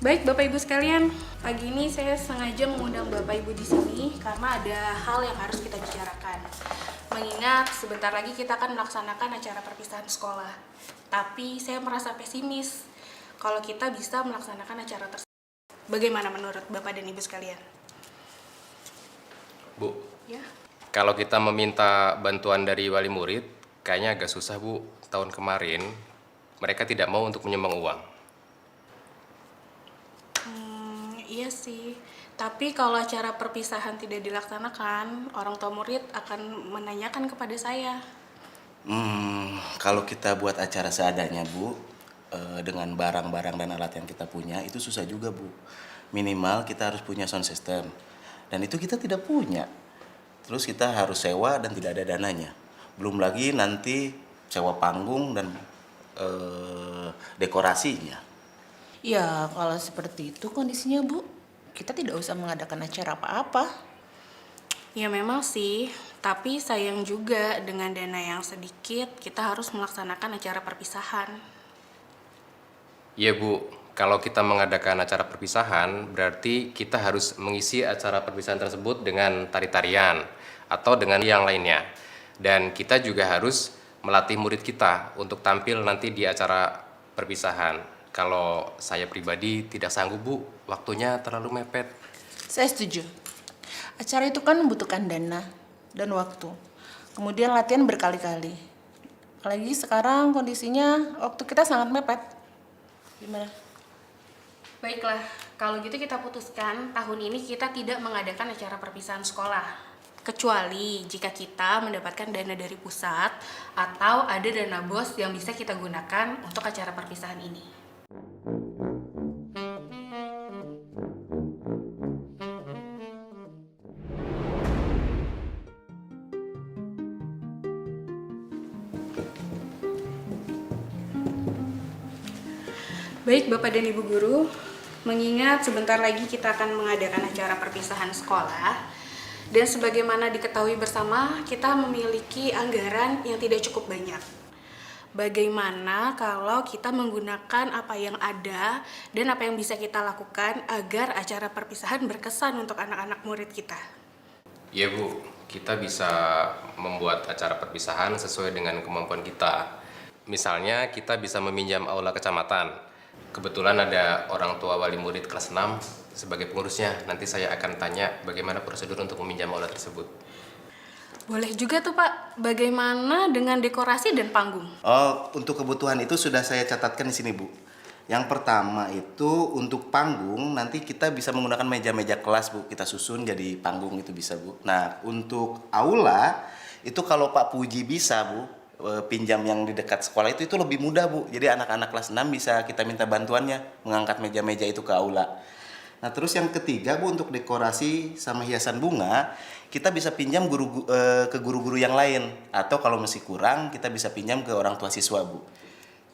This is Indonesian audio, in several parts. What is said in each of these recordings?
Baik Bapak Ibu sekalian, pagi ini saya sengaja mengundang Bapak Ibu di sini karena ada hal yang harus kita bicarakan. Mengingat sebentar lagi kita akan melaksanakan acara perpisahan sekolah. Tapi saya merasa pesimis kalau kita bisa melaksanakan acara tersebut. Bagaimana menurut Bapak dan Ibu sekalian? Bu, Ya. kalau kita meminta bantuan dari wali murid, kayaknya agak susah, Bu. Tahun kemarin, mereka tidak mau untuk menyumbang uang. Iya sih. Tapi kalau acara perpisahan tidak dilaksanakan, orang tua murid akan menanyakan kepada saya. Kalau kita buat acara seadanya, Bu, dengan barang-barang dan alat yang kita punya, itu susah juga, Bu. Minimal kita harus punya sound system. Dan itu kita tidak punya. Terus kita harus sewa dan tidak ada dananya. Belum lagi nanti sewa panggung dan dekorasinya. Ya, kalau seperti itu kondisinya, Bu, kita tidak usah mengadakan acara apa-apa. Ya memang sih, tapi sayang juga dengan dana yang sedikit, kita harus melaksanakan acara perpisahan. Iya, Bu. Kalau kita mengadakan acara perpisahan, berarti kita harus mengisi acara perpisahan tersebut dengan tari-tarian atau dengan yang lainnya. Dan kita juga harus melatih murid kita untuk tampil nanti di acara perpisahan. Kalau saya pribadi tidak sanggup, Bu. Waktunya terlalu mepet. Saya setuju. Acara itu kan membutuhkan dana dan waktu. Kemudian latihan berkali-kali. Apalagi sekarang kondisinya waktu kita sangat mepet. Gimana? Baiklah, kalau gitu kita putuskan tahun ini kita tidak mengadakan acara perpisahan sekolah. Kecuali jika kita mendapatkan dana dari pusat atau ada dana BOS yang bisa kita gunakan untuk acara perpisahan ini. Baik Bapak dan Ibu Guru, mengingat sebentar lagi kita akan mengadakan acara perpisahan sekolah, dan sebagaimana diketahui bersama, kita memiliki anggaran yang tidak cukup banyak. Bagaimana kalau kita menggunakan apa yang ada dan apa yang bisa kita lakukan agar acara perpisahan berkesan untuk anak-anak murid kita? Iya, Bu. Kita bisa membuat acara perpisahan sesuai dengan kemampuan kita. Misalnya, kita bisa meminjam aula kecamatan. Kebetulan ada orang tua wali murid kelas 6 sebagai pengurusnya. Nanti saya akan tanya bagaimana prosedur untuk meminjam aula tersebut. Boleh juga tuh Pak, bagaimana dengan dekorasi dan panggung? Oh, untuk kebutuhan itu sudah saya catatkan di sini, Bu. Yang pertama itu untuk panggung, nanti kita bisa menggunakan meja-meja kelas, Bu. Kita susun jadi panggung itu bisa, Bu. Nah, untuk aula, itu kalau Pak Puji bisa, Bu, pinjam yang di dekat sekolah itu lebih mudah, Bu. Jadi anak-anak kelas 6 bisa kita minta bantuannya mengangkat meja-meja itu ke aula. Nah, terus yang ketiga, Bu, untuk dekorasi sama hiasan bunga, kita bisa pinjam ke guru-guru yang lain. Atau kalau masih kurang, kita bisa pinjam ke orang tua siswa, Bu.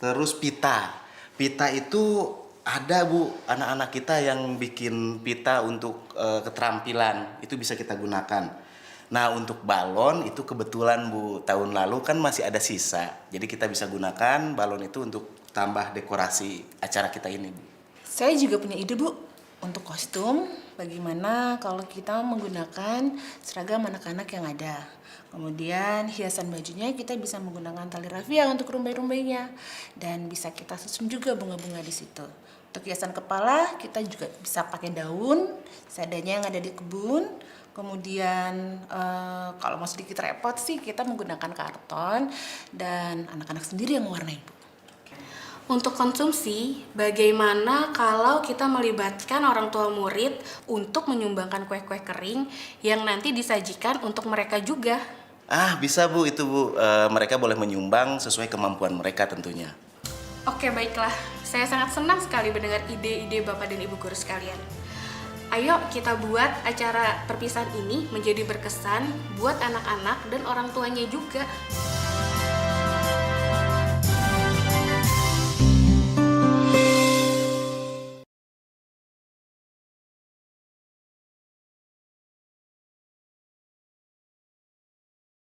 Terus pita. Pita itu ada, Bu, anak-anak kita yang bikin pita untuk keterampilan. Itu bisa kita gunakan. Nah, untuk balon itu kebetulan, Bu, tahun lalu kan masih ada sisa. Jadi kita bisa gunakan balon itu untuk tambah dekorasi acara kita ini, Bu. Saya juga punya ide, Bu. Untuk kostum, bagaimana kalau kita menggunakan seragam anak-anak yang ada. Kemudian hiasan bajunya kita bisa menggunakan tali rafia untuk rumbai-rumbainya. Dan bisa kita susun juga bunga-bunga di situ. Untuk hiasan kepala, kita juga bisa pakai daun, seadanya yang ada di kebun. Kemudian kalau mau sedikit repot sih, kita menggunakan karton dan anak-anak sendiri yang mewarnai, Bu. Untuk konsumsi, bagaimana kalau kita melibatkan orang tua murid untuk menyumbangkan kue-kue kering yang nanti disajikan untuk mereka juga? Bisa, Bu, itu, Bu. Mereka boleh menyumbang sesuai kemampuan mereka tentunya. Oke, baiklah. Saya sangat senang sekali mendengar ide-ide Bapak dan Ibu guru sekalian. Ayo kita buat acara perpisahan ini menjadi berkesan buat anak-anak dan orang tuanya juga.